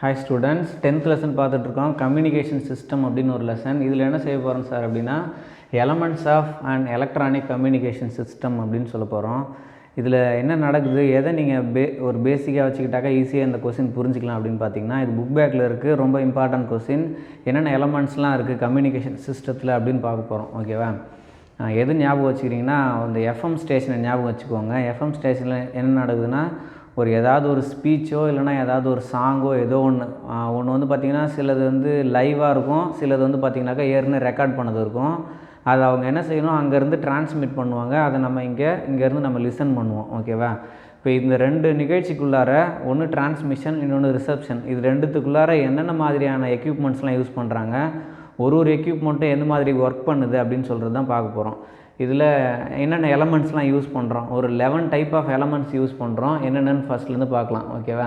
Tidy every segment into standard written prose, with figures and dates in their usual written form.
Hi students, 10th lesson பார்த்துட்ருக்கோம். Communication system அப்படின்னு ஒரு லெசன். இதில் என்ன செய்ய போகிறோம் சார் அப்படின்னா, elements of and electronic communication system அப்படின்னு சொல்ல போகிறோம். இதில் என்ன நடக்குது, எதை நீங்கள் ஒரு பேசிக்காக வச்சுக்கிட்டாக்கா ஈஸியாக இந்த கொஸ்டின் புரிஞ்சிக்கலாம் அப்படின்னு பார்த்தீங்கன்னா, இது புக் பேக்கில் இருக்குது. ரொம்ப இம்பார்ட்டன்ட் கொஸ்டின். என்னென்ன எலமெண்ட்ஸ்லாம் இருக்குது கம்யூனிகேஷன் சிஸ்டத்தில் அப்படின்னு பார்க்க போகிறோம். ஓகேவா? எது ஞாபகம் வச்சுக்கிறீங்கன்னா, அந்த எஃப்எம் ஸ்டேஷனை ஞாபகம் வச்சுக்கோங்க. எஃப்எம் ஸ்டேஷனில் என்ன நடக்குதுன்னா, ஏதாவது ஒரு ஸ்பீச்சோ இல்லைனா ஏதாவது ஒரு சாங்கோ ஏதோ ஒன்று வந்து பார்த்திங்கன்னா, சிலது வந்து லைவாக இருக்கும், சிலது வந்து பார்த்திங்கனாக்கா ஏற்கனவே ரெக்கார்ட் பண்ணது இருக்கும். அதை அவங்க என்ன செய்யணும், அங்கேருந்து டிரான்ஸ்மிட் பண்ணுவாங்க. அதை நம்ம இங்கேருந்து நம்ம லிசன் பண்ணுவோம். ஓகேவா? இப்போ இந்த ரெண்டு நிகழ்ச்சிக்குள்ளார ஒன்று டிரான்ஸ்மிஷன், இன்னொன்று ரிசப்ஷன். இது ரெண்டுத்துக்குள்ளார என்னென்ன மாதிரியான எக்யூப்மெண்ட்ஸ்லாம் யூஸ் பண்ணுறாங்க, ஒரு எக்யூப்மெண்ட்டும் எந்த மாதிரி ஒர்க் பண்ணுது அப்படின்னு சொல்கிறது தான் பார்க்க போகிறோம். இதில் என்னென்ன எலமெண்ட்ஸ்லாம் யூஸ் பண்ணுறோம், ஒரு 11 டைப் ஆஃப் எலமெண்ட்ஸ் யூஸ் பண்ணுறோம். என்னென்னு ஃபஸ்ட்லேருந்து பார்க்கலாம். ஓகேவா?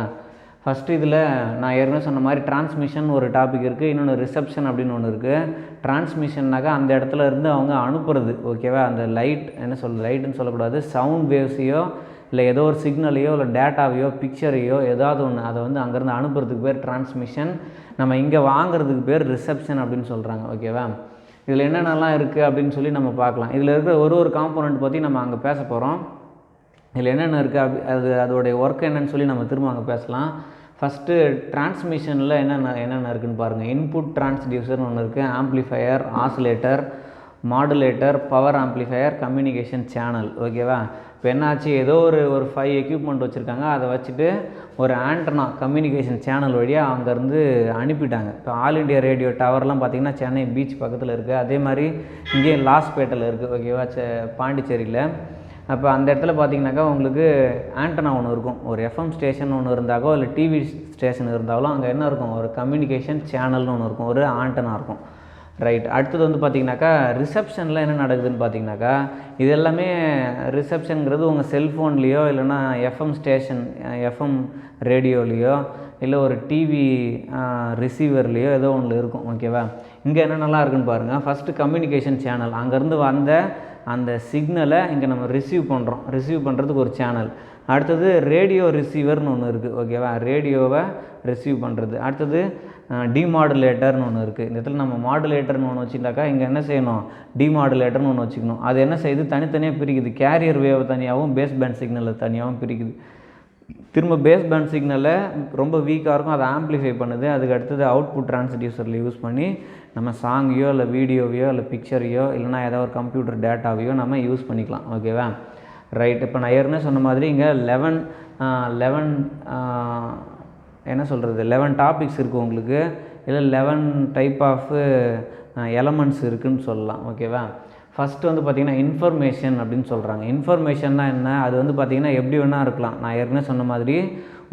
ஃபஸ்ட்டு இதில் நான் ஏற்கனவே சொன்ன மாதிரி டிரான்ஸ்மிஷன் ஒரு டாபிக் இருக்குது, இன்னொன்று ரிசப்ஷன் அப்படின்னு ஒன்று இருக்குது. டிரான்ஸ்மிஷன்னாக்கா அந்த இடத்துல இருந்து அவங்க அனுப்புறது. ஓகேவா? அந்த லைட்டுன்னு சொல்லக்கூடாது, சவுண்ட் வேவ்ஸையோ இல்லை ஏதோ ஒரு சிக்னலையோ இல்லை டேட்டாவையோ பிக்சரையோ ஏதாவது ஒன்று அதை வந்து அங்கேருந்து அனுப்புறதுக்கு பேர் டிரான்ஸ்மிஷன். நம்ம இங்கே வாங்குறதுக்கு பேர் ரிசப்ஷன் அப்படின்னு சொல்கிறாங்க. ஓகேவா? இதில் என்னென்னலாம் இருக்குது அப்படின்னு சொல்லி நம்ம பார்க்கலாம். இதில் இருக்கிற ஒரு காம்போனண்ட் பற்றி நம்ம அங்கே பேச போகிறோம். இதில் என்னென்ன இருக்குது, அதோடைய ஒர்க் என்னன்னு சொல்லி நம்ம திரும்ப அங்கே பேசலாம். ஃபஸ்ட்டு டிரான்ஸ்மிஷனில் என்னென்ன இருக்குதுன்னு பாருங்கள். இன்புட் டிரான்ஸ்டியூசர்னு ஒன்று இருக்குது, amplifier, oscillator, modulator, power amplifier, communication channel. ஓகேவா? இப்போ என்னாச்சு, ஏதோ ஒரு 5 எக்யூப்மெண்ட் வச்சுருக்காங்க. அதை வச்சுட்டு ஒரு ஆண்டனா கம்யூனிகேஷன் சேனல் வழியாக அங்கேருந்து அனுப்பிட்டாங்க. இப்போ ஆல் இண்டியா ரேடியோ டவர்லாம் பார்த்திங்கன்னா சென்னை பீச் பக்கத்தில் இருக்குது. அதே மாதிரி இங்கேயும் லாஸ்பேட்டில் இருக்குது. ஓகேவா? பாண்டிச்சேரியில். அப்போ அந்த இடத்துல பார்த்திங்கனாக்கா உங்களுக்கு ஆண்டனா ஒன்று இருக்கும். ஒரு எஃப்எம் ஸ்டேஷன் ஒன்று இருந்தாக்கோ இல்லை டிவி ஸ்டேஷன் இருந்தாலும் அங்கே என்ன இருக்கும், ஒரு கம்யூனிகேஷன் சேனல்னு ஒன்று இருக்கும், ஒரு ஆண்டனா இருக்கும். ரைட். அடுத்தது வந்து பார்த்திங்கனாக்கா ரிசப்ஷனில் என்ன நடக்குதுன்னு பார்த்திங்கனாக்கா, இது எல்லாமே ரிசப்ஷனுங்கிறது உங்கள் செல்ஃபோன்லேயோ இல்லைனா எஃப்எம் ரேடியோலேயோ இல்லை ஒரு டிவி ரிசீவர்லேயோ ஏதோ ஒன்று இருக்கும். ஓகேவா? இங்கே என்னென்னலாம் இருக்குதுன்னு பாருங்கள். ஃபஸ்ட்டு கம்யூனிகேஷன் சேனல், அங்கேருந்து வந்த அந்த சிக்னலை இங்கே நம்ம ரிசீவ் பண்ணுறதுக்கு ஒரு சேனல். அடுத்தது ரேடியோ ரிசீவர்னு ஒன்று இருக்குது. ஓகேவா? ரேடியோவை ரிசீவ் பண்ணுறது. அடுத்தது டிமாடுலேட்டர்னு ஒன்று இருக்குது. இந்த இடத்துல நம்ம மாடுலேட்டர்னு ஒன்று வச்சுட்டாக்கா இங்கே என்ன செய்யணும், டிமாடுலேட்டர்னு ஒன்று வச்சுக்கணும். அது என்ன செய்யுது, தனித்தனியாக பிரிக்குது. கேரியர் வேவ் தனியாகவும் பேஸ் பேண்ட் சிக்னலை தனியாகவும் பிரிக்குது. திரும்ப பேஸ் பேண்ட் சிக்னலை ரொம்ப வீக்காக இருக்கும், அதை ஆம்ப்ளிஃபை பண்ணுது. அதுக்கு அடுத்தது அவுட்புட் டிரான்ஸ்டியூசரில் யூஸ் பண்ணி நம்ம சாங்கையோ இல்லை வீடியோவையோ இல்லை பிக்சரையோ இல்லைனா ஏதாவது ஒரு கம்ப்யூட்டர் டேட்டாவையோ நம்ம யூஸ் பண்ணிக்கலாம். ஓகேவா? ரைட். இப்போ நான் ஏற்கனவே சொன்ன மாதிரி இங்கே 11 டாபிக்ஸ் இருக்குது உங்களுக்கு. இல்லை 11 டைப் ஆஃப் எலமெண்ட்ஸ் இருக்குதுன்னு சொல்லலாம். ஓகேவா? ஃபஸ்ட்டு வந்து பார்த்திங்கன்னா இன்ஃபர்மேஷன் அப்படின்னு சொல்கிறாங்க. இன்ஃபர்மேஷன்னா என்ன, அது வந்து பார்த்திங்கன்னா எப்படி வேணால் இருக்கலாம். நான் ஏற்கனவே சொன்ன மாதிரி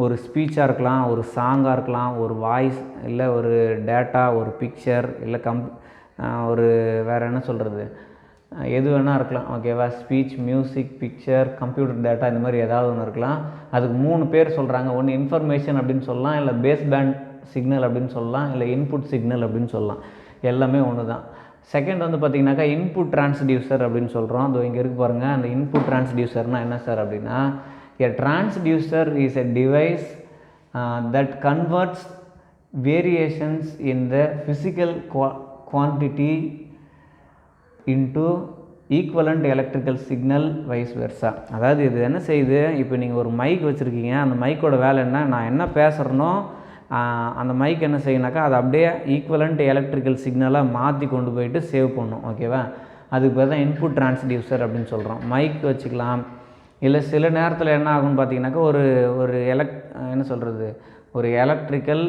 ஒரு ஸ்பீச்சாக இருக்கலாம், ஒரு சாங்காக இருக்கலாம், ஒரு வாய்ஸ், இல்லை ஒரு டேட்டா, ஒரு பிக்சர், இல்லை ஒரு வேறு என்ன சொல்கிறது, எது வேணால் இருக்கலாம். ஓகேவா? Speech, music, picture, computer data, இந்த மாதிரி ஏதாவது ஒன்று இருக்கலாம். அதுக்கு 3 பேர் சொல்கிறாங்க. ஒன்று இன்ஃபர்மேஷன் அப்படின்னு சொல்லலாம், இல்லை பேஸ் பேண்ட் சிக்னல் அப்படின்னு சொல்லலாம், இல்லை இன்புட் சிக்னல் அப்படின்னு சொல்லலாம். எல்லாமே ஒன்று தான். செகண்ட் வந்து பார்த்திங்கனாக்கா இன்புட் டிரான்ஸ்டியூசர் அப்படின்னு சொல்கிறோம். அது இங்கே இருக்குது பாருங்கள். அந்த இன்புட் டிரான்ஸ்டியூசர்னால் என்ன சார் அப்படின்னா, a transducer is a device that converts variations in the physical quantity into equivalent electrical signal vice versa. அதாவது இது என்ன செய்யுது, இப்போ நீங்கள் ஒரு மைக் வச்சுருக்கீங்க. அந்த மைக்கோட வேலை என்ன, நான் என்ன பேசுகிறேனோ அந்த மைக் என்ன செய்யணாக்கா அதை அப்படியே ஈக்குவலண்ட் எலக்ட்ரிக்கல் சிக்னலாக மாற்றி கொண்டு போயிட்டு சேவ் பண்ணும். ஓகேவா? அதுக்கு பேர் தான் இன்புட் டிரான்ஸ்டியூசர் அப்படின்னு சொல்கிறோம். மைக் வச்சுக்கலாம். இல்லை சில நேரத்தில் என்ன ஆகும்னு பார்த்தீங்கன்னாக்கா ஒரு எலக்ட்ரிக்கல்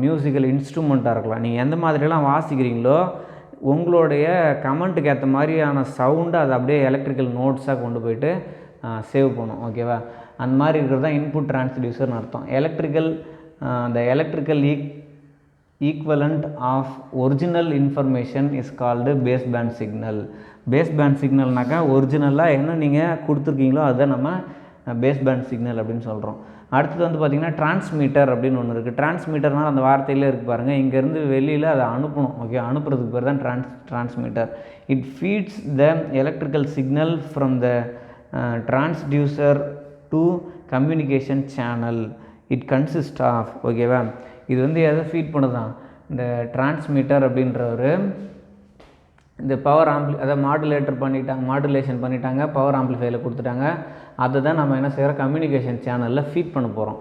மியூசிக்கல் இன்ஸ்ட்ருமெண்ட்டாக இருக்கலாம். நீங்கள் எந்த மாதிரியெல்லாம் வாசிக்கிறீங்களோ உங்களுடைய கமெண்ட்டுக்கு ஏற்ற மாதிரியான சவுண்டு அதை அப்படியே எலக்ட்ரிக்கல் நோட்ஸாக கொண்டு போயிட்டு சேவ் பண்ணும். ஓகேவா? அந்த மாதிரி இருக்கிறது தான் இன்புட் டிரான்ஸ்டியூசர்னு அர்த்தம். the electrical equivalent of original information is called baseband signal. Baseband சிக்னல்னாக்கா ஒரிஜினலாக என்ன நீங்கள் கொடுத்துருக்கீங்களோ அதுதான் நம்ம பேஸ்பேண்ட் சிக்னல் அப்படின்னு சொல்கிறோம். அடுத்தது வந்து பார்த்திங்கன்னா டிரான்ஸ்மீட்டர் அப்படின்னு ஒன்று இருக்குது. டிரான்ஸ்மீட்டர்னால் அந்த வார்த்தையிலே இருக்குது பாருங்கள். இங்கேருந்து வெளியில் அதை அனுப்பணும். ஓகே? அனுப்புறதுக்கு பேர் தான் transmitter. It feeds the electrical signal from the transducer to communication channel. It consist of. ஓகேவா? இது வந்து எதை ஃபீட் பண்ணுதான், இந்த டிரான்ஸ்மிட்டர் அப்படின்றவர் இந்த பவர் அதை மாடுலேஷன் பண்ணிட்டாங்க, பவர் ஆம்ப்ளிஃபையரில் கொடுத்துட்டாங்க. அதை தான் நம்ம என்ன செய்கிறோம், கம்யூனிகேஷன் சேனலில் ஃபீட் பண்ண போகிறோம்.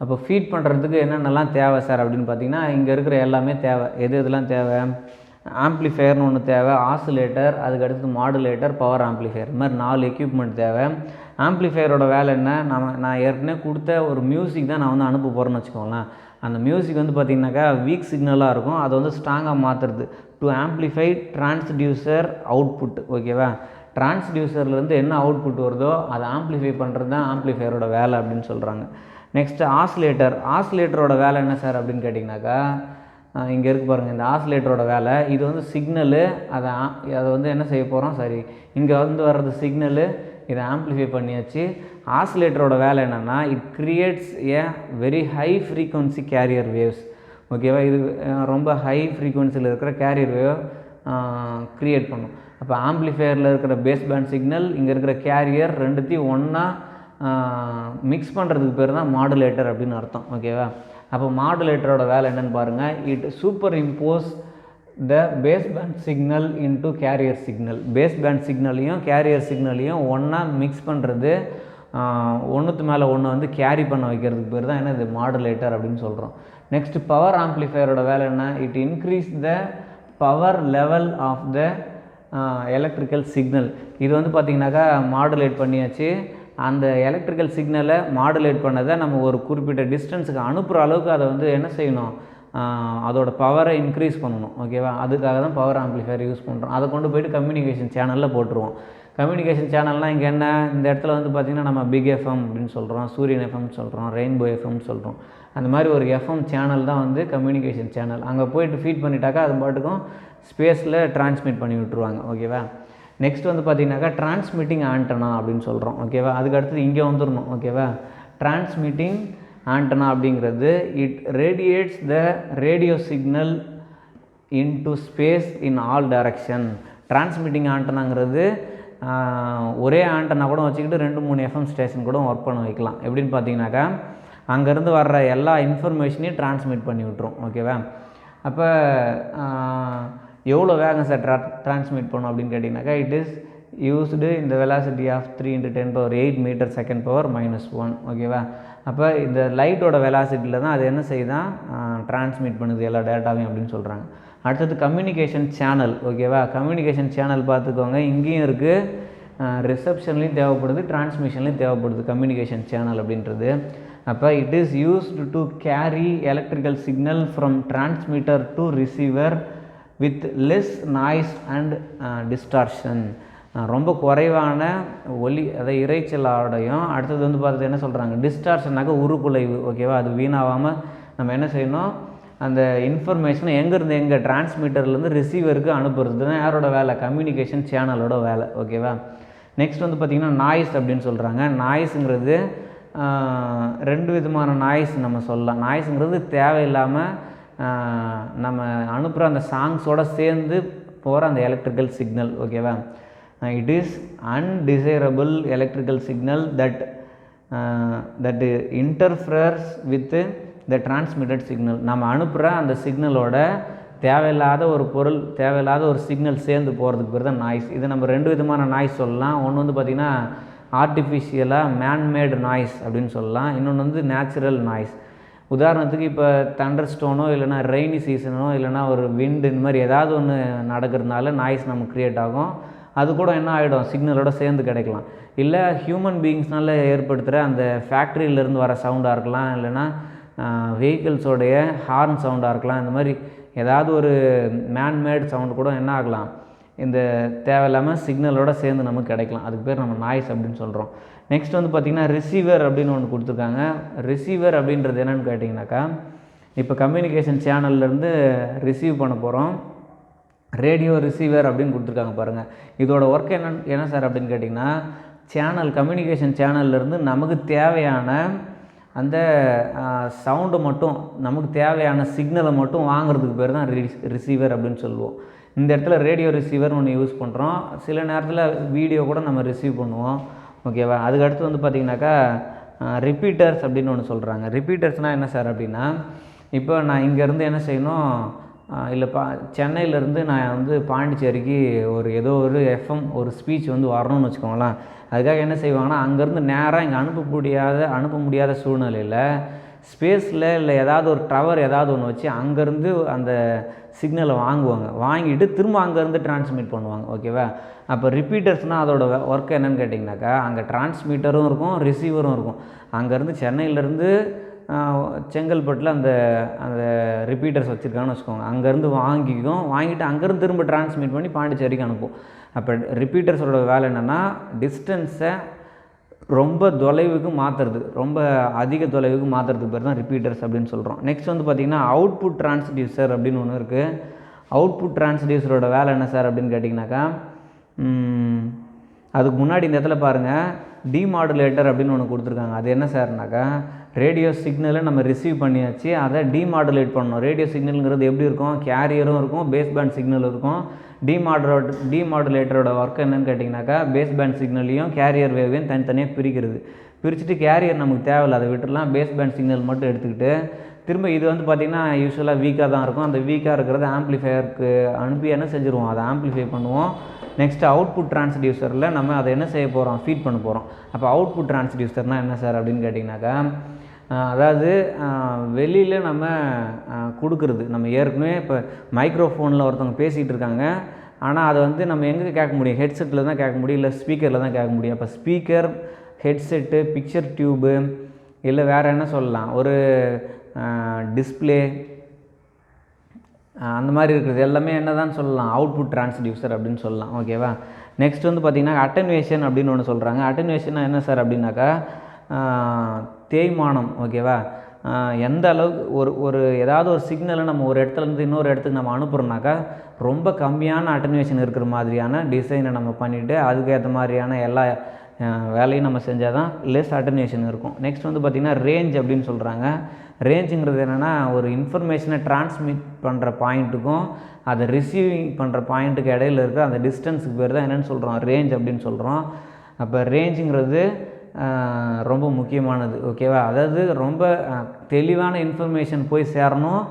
அப்போ ஃபீட் பண்ணுறதுக்கு என்னென்னலாம் தேவை சார் அப்படின்னு பார்த்தீங்கன்னா, இங்கே இருக்கிற எல்லாமே தேவை. எதெல்லாம் தேவை, ஆம்ப்ளிஃபையர்னு ஒன்று தேவை, ஆசிலேட்டர், அதுக்கடுத்து மாடுலேட்டர், பவர் ஆம்ப்ளிஃபையர், இந்த மாதிரி 4 எக்யூப்மெண்ட் தேவை. ஆம்ப்ளிஃபையரோட வேலை என்ன, நான் ஏற்கனவே கொடுத்த ஒரு மியூசிக் தான் நான் வந்து அனுப்ப போகிறேன்னு வச்சுக்கோங்களேன். அந்த மியூசிக் வந்து பார்த்திங்கனாக்கா வீக் சிக்னலாக இருக்கும், அதை வந்து ஸ்ட்ராங்காக மாற்றுறது டு ஆம்ப்ளிஃபை டிரான்ஸ்டியூசர் அவுட்புட். ஓகேவா, டிரான்ஸ்டியூசர்லேருந்து என்ன அவுட்புட் வருதோ அதை ஆம்ப்ளிஃபை பண்ணுறது தான் ஆம்ப்ளிஃபையரோட வேலை அப்படின்னு சொல்கிறாங்க. நெக்ஸ்ட்டு ஆசிலேட்டரோட வேலை என்ன சார் அப்படின்னு கேட்டிங்கனாக்கா, இங்கே இருக்குது பாருங்கள், இந்த ஆசிலேட்டரோட வேலை இது வந்து சிக்னலு, அதை வந்து என்ன செய்ய போகிறோம், சரி இங்கே வந்து வர்றது சிக்னலு, இதை ஆம்ப்ளிஃபை பண்ணியாச்சு. ஆசிலேட்டரோட வேலை என்னென்னா, it creates a very high frequency carrier waves. ஓகேவா, இது ரொம்ப ஹை ஃப்ரீக்வன்சியில் இருக்கிற கேரியர் வேவ் க்ரியேட் பண்ணும். அப்போ ஆம்ப்ளிஃபையரில் இருக்கிற பேஸ் பேண்ட் சிக்னல், இங்கே இருக்கிற கேரியர் ரெண்டுத்தையும் ஒன்றா மிக்ஸ் பண்ணுறதுக்கு பேர் தான் மாடுலேட்டர் அப்படின்னு அர்த்தம். ஓகேவா, அப்போ மாடுலேட்டரோட வேலை என்னென்னு பாருங்கள், it superimpose the baseband signal into carrier signal. பேஸ் பேண்ட் சிக்னலையும் கேரியர் சிக்னலையும் ஒன்றா மிக்ஸ் பண்ணுறது, ஒன்றுத்து மேலே ஒன்று வந்து கேரி பண்ண வைக்கிறதுக்கு பேர் தான் என்ன, இது மாடுலேட்டர் அப்படின்னு சொல்கிறோம். நெக்ஸ்ட்டு பவர் ஆம்ப்ளிஃபையரோட வேலை என்ன, it increase the power level of the electrical signal. இது வந்து பார்த்திங்கனாக்கா மாடுலேட் பண்ணியாச்சு. அந்த எலக்ட்ரிக்கல் சிக்னலை மாடுலேட் பண்ணதை நம்ம ஒரு குறிப்பிட்ட டிஸ்டன்ஸுக்கு அனுப்புகிற அளவுக்கு அதை வந்து என்ன செய்யணும், அதோட பவரை இன்க்ரீஸ் பண்ணணும். ஓகேவா, அதுக்காக தான் பவர் ஆம்ப்ளிஃபையர் யூஸ் பண்ணுறோம். அதை கொண்டு போய்ட்டு கம்யூனிகேஷன் சேனலில் போட்டுருவோம். கம்யூனிகேஷன் சேனல்னால் இங்கே என்ன, இந்த இடத்துல வந்து பார்த்திங்கன்னா நம்ம பிக் எஃப்எம் அப்படின்னு சொல்கிறோம், சூரியன் எஃப்எம் சொல்கிறோம், ரெயின்போ எஃப்எம் சொல்கிறோம். அந்த மாதிரி ஒரு எஃப்எம் சேனல் தான் வந்து கம்யூனிகேஷன் சேனல். அங்கே போய்ட்டு ஃபீட் பண்ணிட்டாக்கா அது பாட்டுக்கும் ஸ்பேஸில் டிரான்ஸ்மிட் பண்ணி விட்டுருவாங்க. ஓகேவா, நெக்ஸ்ட் வந்து பார்த்திங்கனாக்கா டிரான்ஸ்மிட்டிங் ஆண்டனா அப்படின்னு சொல்கிறோம். ஓகேவா, அதுக்கு அடுத்தது இங்கே வந்துடணும். ஓகேவா, டிரான்ஸ்மிட்டிங் ஆண்டனா அப்படிங்கிறது it radiates the radio signal into space in all direction. Transmitting ஆண்டனாங்கிறது ஒரே ஆண்டனா கூட வச்சுக்கிட்டு 2-3 எஃப்எம் ஸ்டேஷன் கூட ஒர்க் பண்ண வைக்கலாம். எப்படின்னு பார்த்தீங்கன்னாக்கா, அங்கேருந்து வர்ற எல்லா இன்ஃபர்மேஷனையும் டிரான்ஸ்மிட் பண்ணி விட்டுரும். ஓகேவா, அப்போ எவ்வளோ வேகம் சார் டிரான்ஸ்மிட் பண்ணும் அப்படின்னு கேட்டிங்கனாக்கா, இட் இஸ் யூஸ்டு இந்த velocity of 3 × 10⁸ meter second power -1. ஓகேவா, அப்போ இந்த லைட்டோட வெலாசிட்டியில் தான் அது என்ன செய்யுதான், டிரான்ஸ்மிட் பண்ணுது எல்லா டேட்டாவையும் அப்படின்னு சொல்கிறாங்க. அடுத்தது கம்யூனிகேஷன் சேனல். ஓகேவா, கம்யூனிகேஷன் சேனல் பார்த்துக்கோங்க, இங்கேயும் இருக்குது, ரிசப்ஷன்லேயும் தேவைப்படுது, டிரான்ஸ்மிஷன்லேயும் தேவைப்படுது கம்யூனிகேஷன் சேனல் அப்படின்றது. அப்போ it is used to carry electrical signal from transmitter to receiver with less noise and distortion. ரொம்ப குறைவான ஒலி, அதை இறைச்சலோடையும். அடுத்தது வந்து பார்த்து என்ன சொல்கிறாங்க, டிஸ்டார்ஷனாக்க உருக்குலைவு. ஓகேவா, அது வீணாகாமல் நம்ம என்ன செய்யணும், அந்த இன்ஃபர்மேஷனை எங்கேருந்து எங்கே டிரான்ஸ்மிட்டர்லேருந்து ரிசீவருக்கு அனுப்புறது தான் யாரோட வேலை, கம்யூனிகேஷன் சேனலோட வேலை. ஓகேவா, நெக்ஸ்ட் வந்து பார்த்திங்கன்னா நாய்ஸ் அப்படின்னு சொல்கிறாங்க. நாய்ஸுங்கிறது 2 விதமான நாய்ஸ் நம்ம சொல்லலாம். நாய்ஸுங்கிறது தேவையில்லாமல் நம்ம அனுப்புகிற அந்த சாங்ஸோடு சேர்ந்து போகிற அந்த எலக்ட்ரிக்கல் சிக்னல். ஓகேவா, it is undesirable electrical signal that interferes with the transmitted signal. நம்ம அனுப்புகிற அந்த சிக்னலோட தேவையில்லாத ஒரு பொருள், தேவையில்லாத ஒரு சிக்னல் சேர்ந்து போகிறதுக்கு பேர் தான் நாய்ஸ். இது நம்ம 2 விதமான நாய்ஸ் சொல்லலாம். ஒன்று வந்து பார்த்திங்கன்னா ஆர்டிஃபிஷியலாக மேன்மேடு நாய்ஸ் அப்படின்னு சொல்லலாம், இன்னொன்று வந்து நேச்சுரல் நாய்ஸ். உதாரணத்துக்கு இப்போ தண்டர் ஸ்டோனோ இல்லைனா ரெய்னி சீசனோ இல்லைனா ஒரு விண்டு, இந்த மாதிரி ஏதாவது ஒன்று நடக்கிறதுனால நாய்ஸ் நமக்கு க்ரியேட் ஆகும். அது கூட என்ன ஆகிடும், சிக்னலோட சேர்ந்து கிடைக்கலாம். இல்லை ஹியூமன் பீயிங்ஸ்னால ஏற்படுத்துகிற அந்த ஃபேக்ட்ரியிலேருந்து வர சவுண்டாக இருக்கலாம், இல்லைனா வெஹிக்கிள்ஸோடைய ஹார்ன் சவுண்டாக இருக்கலாம். இந்த மாதிரி ஏதாவது ஒரு மேன்மேட் சவுண்டு கூட என்ன ஆகலாம், இந்த தேவையில்லாமல் சிக்னலோட சேர்ந்து நமக்கு கிடைக்கலாம். அதுக்கு பேர் நம்ம நாய்ஸ் அப்படின்னு சொல்கிறோம். நெக்ஸ்ட் வந்து பார்த்திங்கன்னா ரிசீவர் அப்படின்னு ஒன்று கொடுத்துருக்காங்க. ரிசீவர் அப்படின்றது என்னென்னு கேட்டிங்கனாக்கா, இப்போ கம்யூனிகேஷன் சேனல்லேருந்து ரிசீவ் பண்ண போகிறோம், ரேடியோ ரிசீவர் அப்படின்னு கொடுத்துருக்காங்க பாருங்கள். இதோட ஒர்க் என்ன சார் அப்படின்னு கேட்டிங்கன்னா, சேனல் கம்யூனிகேஷன் சேனல்லேருந்து நமக்கு தேவையான அந்த சவுண்டை மட்டும், நமக்கு தேவையான சிக்னலை மட்டும் வாங்குறதுக்கு பேர் தான் ரிசீவர் அப்படின்னு சொல்லுவோம். இந்த இடத்துல ரேடியோ ரிசீவர்னு ஒன்று யூஸ் பண்ணுறோம். சில நேரத்தில் வீடியோ கூட நம்ம ரிசீவ் பண்ணுவோம். ஓகேவா, அதுக்கு அடுத்து வந்து பார்த்திங்கனாக்கா ரிப்பீட்டர்ஸ் அப்படின்னு ஒன்று சொல்கிறாங்க. ரிப்பீட்டர்ஸ்னால் என்ன சார் அப்படின்னா, இப்போ நான் இங்கேருந்து என்ன செய்யணும், இல்லை சென்னையிலேருந்து நான் வந்து பாண்டிச்சேரிக்கு ஏதோ ஒரு எஃப்எம் ஒரு ஸ்பீச் வந்து வரணும்னு வச்சுக்கோங்களேன். அதுக்காக என்ன செய்வாங்கன்னா, அங்கேருந்து நேராக இங்கே அனுப்ப முடியாத சூழ்நிலையில் ஸ்பேஸில் இல்லை ஏதாவது ஒரு டவர் ஏதாவது ஒன்று வச்சு அங்கேருந்து அந்த சிக்னலை வாங்கிட்டு திரும்ப அங்கேருந்து டிரான்ஸ்மிட் பண்ணுவாங்க. ஓகேவா? அப்போ ரிப்பீட்டர்ஸ்னால் அதோட ஒர்க் என்னென்னு கேட்டிங்கனாக்கா, அங்கே டிரான்ஸ்மிட்டரும் இருக்கும், ரிசீவரும் இருக்கும். அங்கேருந்து சென்னையிலேருந்து செங்கல்பட்டில் அந்த அந்த ரிப்பீட்டர்ஸ் வச்சுருக்காங்கன்னு வச்சுக்கோங்க. அங்கேருந்து வாங்கிட்டு அங்கேருந்து திரும்ப டிரான்ஸ்மிட் பண்ணி பாண்டிச்சேரிக்கு அனுப்பும். அப்போ ரிப்பீட்டர்ஸோட வேலை என்னென்னா, டிஸ்டன்ஸை ரொம்ப தொலைவுக்கு மாற்றுறது, ரொம்ப அதிக தொலைவுக்கு மாற்றுறதுக்கு பேர் தான் ரிப்பீட்டர்ஸ் அப்படின்னு சொல்கிறோம். நெக்ஸ்ட் வந்து பார்த்திங்கன்னா அவுட்புட் டிரான்ஸ்டியூசர் அப்படின்னு ஒன்று இருக்குது. அவுட்புட் டிரான்ஸ்டியூசரோட வேலை என்ன சார் அப்படின்னு கேட்டிங்கனாக்கா, அதுக்கு முன்னாடி இந்த இடத்துல பாருங்கள் டிமாடுலேட்டர் அப்படின்னு ஒன்று கொடுத்துருக்காங்க. அது என்ன சார்னாக்கா, ரேடியோ சிக்னலை நம்ம ரிசீவ் பண்ணியாச்சு, அதை டிமாடுலேட் பண்ணணும். ரேடியோ சிக்னலுங்கிறது எப்படி இருக்கும், கேரியரும் இருக்கும், பேஸ் பேண்ட் சிக்னல் இருக்கும். டிமாடுலேட்டரோட ஒர்க் என்னன்னு கேட்டிங்கனாக்கா, பேஸ் பேண்ட் சிக்னலையும் கேரியர் வேவையும் தனித்தனியாக பிரிச்சுட்டு கேரியர் நமக்கு தேவையில்லை, அதை விட்டுலாம், பேஸ் பேண்ட் சிக்னல் மட்டும் எடுத்துக்கிட்டு திரும்ப இது வந்து பார்த்திங்கன்னா யூஸ்வலாக வீக்காக தான் இருக்கும். அந்த வீக்காக இருக்கிறது ஆம்ப்ளிஃபையருக்கு அனுப்பி என்ன செஞ்சுருவோம், அதை ஆம்ப்ளிஃபை பண்ணுவோம். நெக்ஸ்ட்டு அவுட்புட் டிரான்ஸ்டியூசரில் நம்ம அதை என்ன செய்ய போகிறோம், ஃபீட் பண்ண போகிறோம். அப்போ அவுட்புட் டிரான்ஸ்டியூசர்னால் என்ன சார் அப்படின்னு கேட்டிங்கனாக்கா, அதாவது வெளியில் நம்ம கொடுக்குறது, நம்ம ஏற்கனவே இப்போ மைக்ரோஃபோனில் ஒருத்தவங்க பேசிகிட்டு இருக்காங்க, ஆனால் அதை வந்து நம்ம எங்கே கேட்க முடியும், ஹெட்செட்டில் தான் கேட்க முடியும், இல்லை ஸ்பீக்கரில் தான் கேட்க முடியும். அப்போ ஸ்பீக்கர், ஹெட்செட்டு, பிக்சர் டியூபு, இல்லை வேறு என்ன சொல்லலாம், ஒரு டிஸ்பிளே, அந்த மாதிரி இருக்கிறது எல்லாமே என்ன தான் சொல்லலாம், அவுட்புட் டிரான்ஸ்டியூசர் அப்படின்னு சொல்லலாம். ஓகேவா? நெக்ஸ்ட் வந்து பார்த்திங்கன்னா அட்டென்யூவேஷன் அப்படின்னு ஒன்று சொல்கிறாங்க. அட்டென்யூவேஷன் என்ன சார் அப்படின்னாக்கா, தேய்மானம். ஓகேவா? எந்த அளவுக்கு ஒரு ஏதாவது ஒரு சிக்னலை நம்ம ஒரு இடத்துலேருந்து இன்னொரு இடத்துக்கு நம்ம அனுப்புகிறோம்னாக்கா, ரொம்ப கம்மியான அட்டென்யூவேஷன் இருக்கிற மாதிரியான டிசைனை நம்ம பண்ணிவிட்டு அதுக்கேற்ற மாதிரியான எல்லா வேலையும் நம்ம செஞ்சால் தான் லெஸ் அட்டென்யூவேஷன் இருக்கும். நெக்ஸ்ட் வந்து பார்த்திங்கன்னா ரேஞ்ச் அப்படின்னு சொல்கிறாங்க. ரேஞ்சுங்கிறது என்னென்னா, ஒரு இன்ஃபர்மேஷனை டிரான்ஸ்மிட் பண்ணுற பாயிண்ட்டுக்கும் அதை ரிசீவிங் பண்ணுற பாயிண்ட்டுக்கு இடையில இருக்கிற அந்த டிஸ்டன்ஸுக்கு பேர் தான் என்னென்னு சொல்கிறோம், ரேஞ்ச் அப்படின்னு சொல்கிறோம். அப்போ ரேஞ்சுங்கிறது ரொம்ப முக்கியமானது. ஓகேவா? அதாவது ரொம்ப தெளிவான இன்ஃபர்மேஷன் போய் சேரணும்,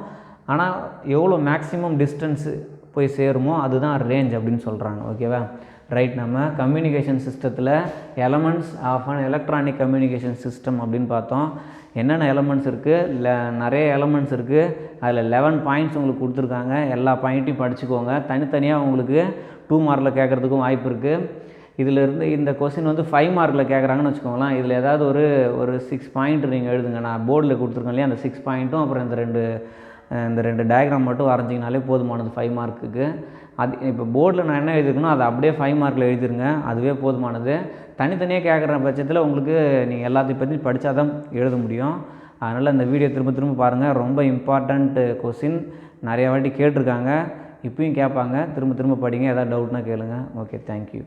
ஆனால் எவ்வளோ மேக்ஸிமம் டிஸ்டன்ஸு போய் சேருமோ அதுதான் ரேஞ்ச் அப்படின்னு சொல்கிறாங்க. ஓகேவா? ரைட். நம்ம கம்யூனிகேஷன் சிஸ்டத்தில் elements of an electronic communication system அப்படின்னு பார்த்தோம். என்னென்ன எலமெண்ட்ஸ் இருக்குது, நிறைய எலமெண்ட்ஸ் இருக்குது. அதில் 11 பாயிண்ட்ஸ் உங்களுக்கு கொடுத்துருக்காங்க. எல்லா பாயிண்ட்டையும் படிச்சுக்கோங்க. தனித்தனியாக உங்களுக்கு 2 மார்க்கில் கேட்குறதுக்கும் வாய்ப்பு இருக்குது. இதிலிருந்து இந்த கொஸ்டின் வந்து 5 மார்க்கில் கேட்குறாங்கன்னு வச்சுக்கோங்களேன். இதில் ஏதாவது ஒரு 6 பாயிண்ட் நீங்கள் எழுதுங்க. நான் போர்டில் கொடுத்துருக்கேன் இல்லையா, அந்த 6 பாயிண்ட்டும் அப்புறம் இந்த ரெண்டு டயக்ராம் மட்டும் வரைஞ்சிங்கனாலே போதுமானது 5 மார்க்குக்கு. அது இப்போ போர்டில் நான் என்ன எழுதிருக்கணும் அதை அப்படியே 5 மார்க்கில் எழுதிருங்க, அதுவே போதுமானது. தனித்தனியாக கேட்குற பட்சத்தில் உங்களுக்கு நீங்கள் எல்லாத்தையும் பற்றி படித்தா தான் எழுத முடியும். அதனால் இந்த வீடியோ திரும்ப பாருங்கள். ரொம்ப இம்பார்ட்டண்ட் கொஸ்டின், நிறைய வாட்டி கேட்டிருக்காங்க, இப்பயும் கேட்பாங்க. திரும்ப படிங்க. ஏதாவது டவுட்னா கேளுங்க. Okay, thank you.